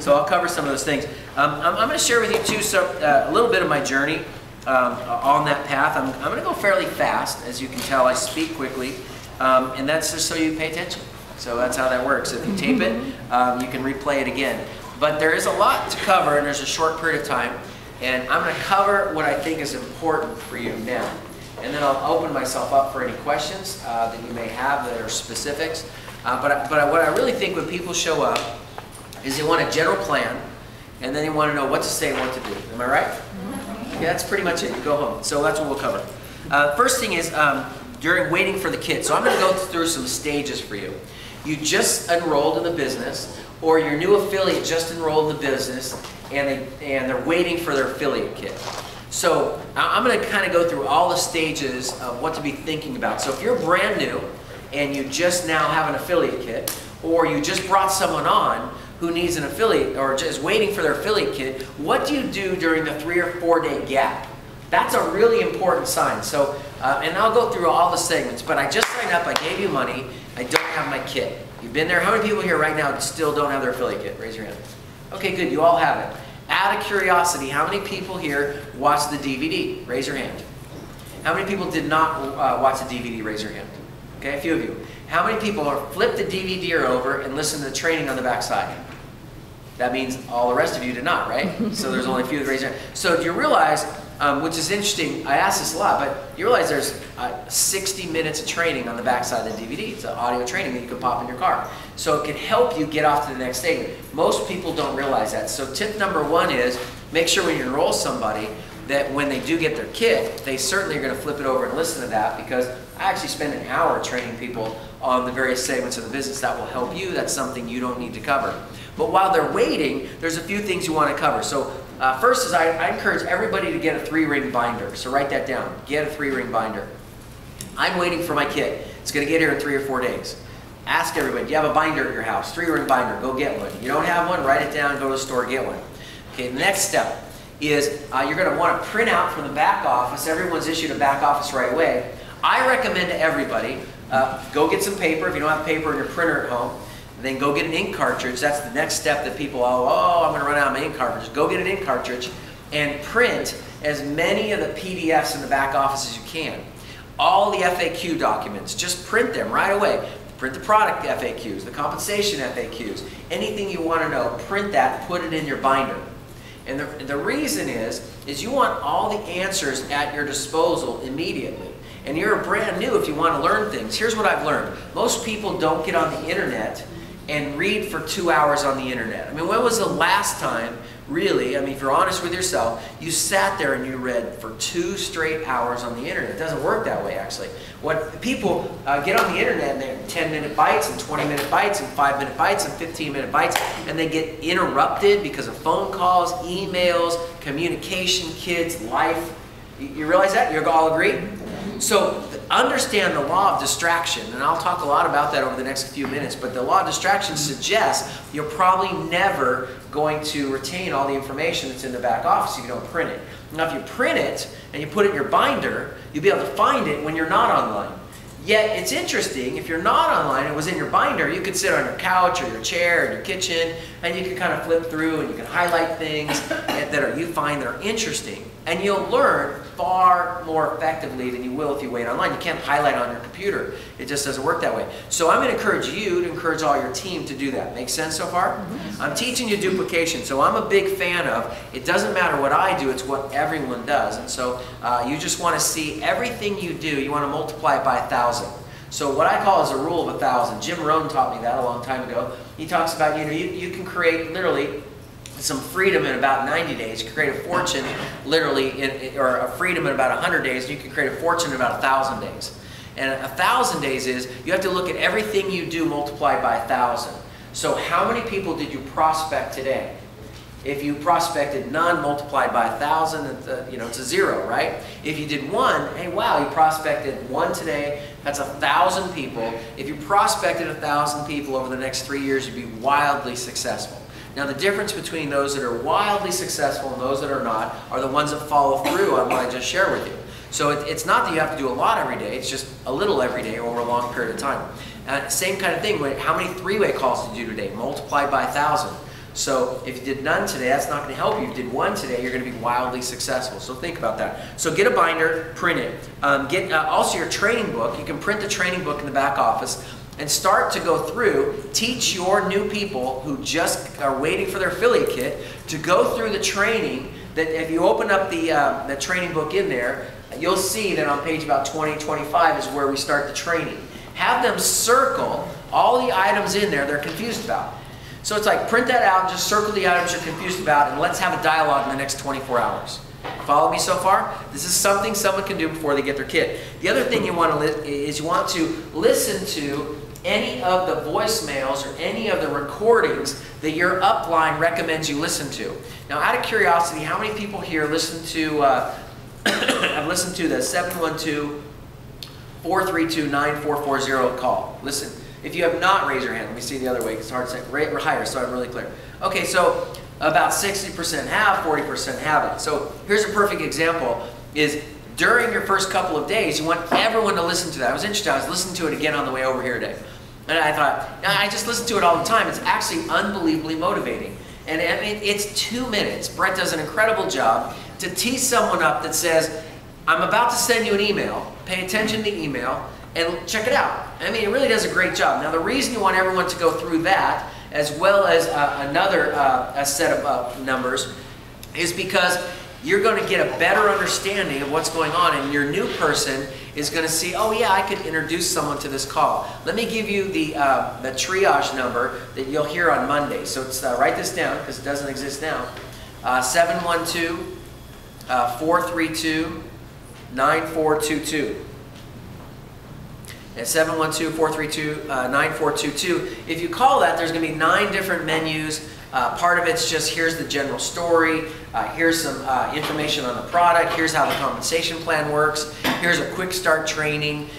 So I'll cover some of those things. I'm going to share with you too a little bit of my journey on that path. I'm going to go fairly fast. As you can tell, I speak quickly, and that's just so you pay attention. So that's how that works. If you tape it, you can replay it again. But there is a lot to cover, and there's a short period of time. And I'm going to cover what I think is important for you now. And then I'll open myself up for any questions that you may have that are specifics. But what I really think when people show up is they want a general plan, and then they want to know what to say and what to do. Am I right? Yeah, that's pretty much it. You go home. So that's what we'll cover. First thing is during waiting for the kid. So I'm going to go through some stages for you. You just enrolled in the business, or your new affiliate just enrolled in the business, and they're waiting for their affiliate kit. So I'm going to kind of go through all the stages of what to be thinking about. So if you're brand new and you just now have an affiliate kit, or you just brought someone on who needs an affiliate or just waiting for their affiliate kit, what do you do during the 3 or 4 day gap? That's a really important sign. So, and I'll go through all the segments, but I just signed up, I gave you money, I don't have my kit. You've been there. How many people here right now still don't have their affiliate kit? Raise your hand. Okay, good, you all have it. Out of curiosity, how many people here watched the DVD? Raise your hand. How many people did not watch the DVD? Raise your hand. Okay, a few of you. How many people flipped the DVD over and listened to the training on the back side? That means all the rest of you did not, right? So there's only a few that raised their hand. So do you realize, which is interesting, I ask this a lot, but you realize there's 60 minutes of training on the back side of the DVD. It's an audio training that you can pop in your car. So it can help you get off to the next stage. Most people don't realize that. So tip number 1 is make sure when you enroll somebody that when they do get their kit, they certainly are going to flip it over and listen to that, because I actually spend an hour training people on the various segments of the business that will help you. That's something you don't need to cover. But while they're waiting, there's a few things you want to cover. So first is I encourage everybody to get a 3-ring binder. So write that down. Get a 3-ring binder. I'm waiting for my kit. It's going to get here in 3 or 4 days. Ask everybody, do you have a binder at your house? 3-ring binder. Go get one. You don't have one? Write it down. Go to the store. Get one. Okay, the next step is you're going to want to print out from the back office. Everyone's issued a back office right away. I recommend to everybody, go get some paper. If you don't have paper in your printer at home, then go get an ink cartridge. That's the next step that people, oh, I'm going to run out of my ink cartridge. Go get an ink cartridge and print as many of the PDFs in the back office as you can. All the FAQ documents, just print them right away. Print the product FAQs, the compensation FAQs, anything you want to know, print that, put it in your binder. And the reason is you want all the answers at your disposal immediately. And you're brand new if you want to learn things. Here's what I've learned. Most people don't get on the internet and read for 2 hours on the internet. I mean, when was the last time, really, I mean, if you're honest with yourself, you sat there and you read for 2 straight hours on the internet? It doesn't work that way, actually. What people get on the internet and they're 10-minute bites and 20-minute bites and 5-minute bites and 15-minute bites, and they get interrupted because of phone calls, emails, communication, kids, life. You realize that? You all agree? So understand the law of distraction, and I'll talk a lot about that over the next few minutes, but the law of distraction suggests you're probably never going to retain all the information that's in the back office if you don't print it. Now if you print it and you put it in your binder, you'll be able to find it when you're not online. Yet it's interesting, if you're not online and it was in your binder, you could sit on your couch or your chair in your kitchen and you can kind of flip through and you can highlight things that you find that are interesting. And you'll learn far more effectively than you will if you wait online. You can't highlight on your computer. It just doesn't work that way. So I'm going to encourage you to encourage all your team to do that. Make sense so far? Mm-hmm. I'm teaching you duplication. So I'm a big fan of, it doesn't matter what I do, it's what everyone does. And so you just want to see everything you do, you want to multiply it by 1,000. So what I call is a rule of 1,000. Jim Rohn taught me that a long time ago. He talks about, you can create literally some freedom in about 90 days. You can create a fortune literally, or a freedom in about 100 days. You can create a fortune in about 1,000 days. And 1,000 days is, you have to look at everything you do multiplied by 1,000. So how many people did you prospect today? If you prospected none multiplied by 1,000, it's a 0, right? If you did 1, hey, wow, you prospected 1 today, that's 1,000 people. If you prospected 1,000 people over the next 3 years, you'd be wildly successful. Now the difference between those that are wildly successful and those that are not are the ones that follow through on what I just shared with you. So it's not that you have to do a lot every day, it's just a little every day over a long period of time. Same kind of thing, how many 3-way calls did you do today? Multiplied by 1,000. So if you did none today, that's not going to help you. If you did one today, you're going to be wildly successful. So think about that. So get a binder, print it. Get also your training book. You can print the training book in the back office and start to go through, teach your new people who just are waiting for their affiliate kit to go through the training. That if you open up the training book in there, you'll see that on page about 20, 25 is where we start the training. Have them circle all the items in there they're confused about. So it's like print that out, just circle the items you're confused about, and let's have a dialogue in the next 24 hours. Follow me so far? This is something someone can do before they get their kit. The other thing you want to listen to any of the voicemails or any of the recordings that your upline recommends you listen to. Now, out of curiosity, how many people here listen to, I've listened to the 712-432-9440 call. Listen. If you have not, raise your hand. Let me see the other way. It's hard to say. We're higher, so I'm really clear. Okay, so about 60% have, 40% haven't. So here's a perfect example. Is during your first couple of days, you want everyone to listen to that. I was interested. I was listening to it again on the way over here today. And I thought, I just listen to it all the time. It's actually unbelievably motivating. And I mean, it's 2 minutes. Brett does an incredible job to tease someone up that says, I'm about to send you an email. Pay attention to the email. And check it out. I mean, it really does a great job. Now, the reason you want everyone to go through that, as well as another a set of numbers, is because you're going to get a better understanding of what's going on, and your new person is going to see, oh yeah, I could introduce someone to this call. Let me give you the triage number that you'll hear on Monday. So it's, write this down because it doesn't exist now. 712-432-9422. At 712-432-9422. If you call that, there's going to be 9 different menus. Part of it's just here's the general story, here's some information on the product, here's how the compensation plan works, here's a quick start training,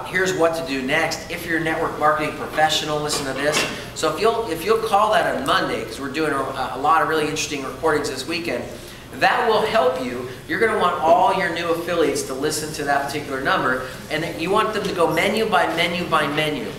here's what to do next. If you're a network marketing professional, listen to this. So if you'll call that on Monday, because we're doing a lot of really interesting recordings this weekend, that will help you. You're going to want all your new affiliates to listen to that particular number, and you want them to go menu by menu by menu.